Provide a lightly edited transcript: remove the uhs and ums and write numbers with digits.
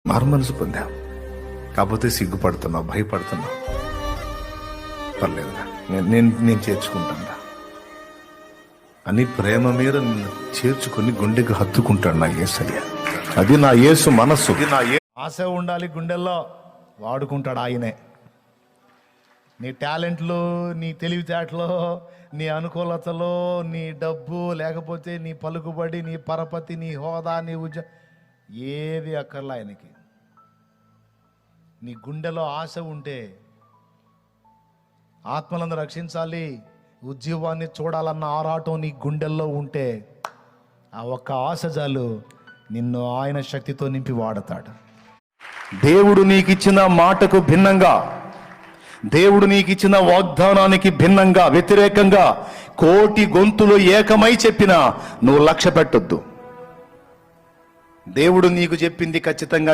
మారుమనసు పొందాం, కాకపోతే సిగ్గుపడుతున్నావు, భయపడుతున్నావు. పర్లేదురా, నేను చేర్చుకుంటాను అని ప్రేమ మీద చేర్చుకుని గుండెకి హత్తుకుంటాడు నా యేసయ్య. అది నా యేసు మనస్సు. ఆశ ఉండాలి గుండెల్లో, వాడుకుంటాడు ఆయనే. నీ టాలెంట్లు, నీ తెలివితేటలో, నీ అనుకూలతలో, నీ డబ్బు, లేకపోతే నీ పలుకుబడి, నీ పరపతి, నీ హోదా, నీ ఏది అక్కర్లా ఆయనకి. నీ గుండెలో ఆశ ఉంటే, ఆత్మలను రక్షించాలి, ఉద్యోగాన్ని చూడాలన్న ఆరాటం నీ గుండెల్లో ఉంటే, ఆ ఒక్క ఆశ చాలు నిన్ను ఆయన శక్తితో నింపి వాడతాడు. దేవుడు నీకిచ్చిన మాటకు భిన్నంగా, దేవుడు నీకిచ్చిన వాగ్దానానికి భిన్నంగా, వ్యతిరేకంగా కోటి గొంతులు ఏకమై చెప్పినా నువ్వు లక్ష్య పెట్టొద్దు. దేవుడు నీకు చెప్పింది ఖచ్చితంగా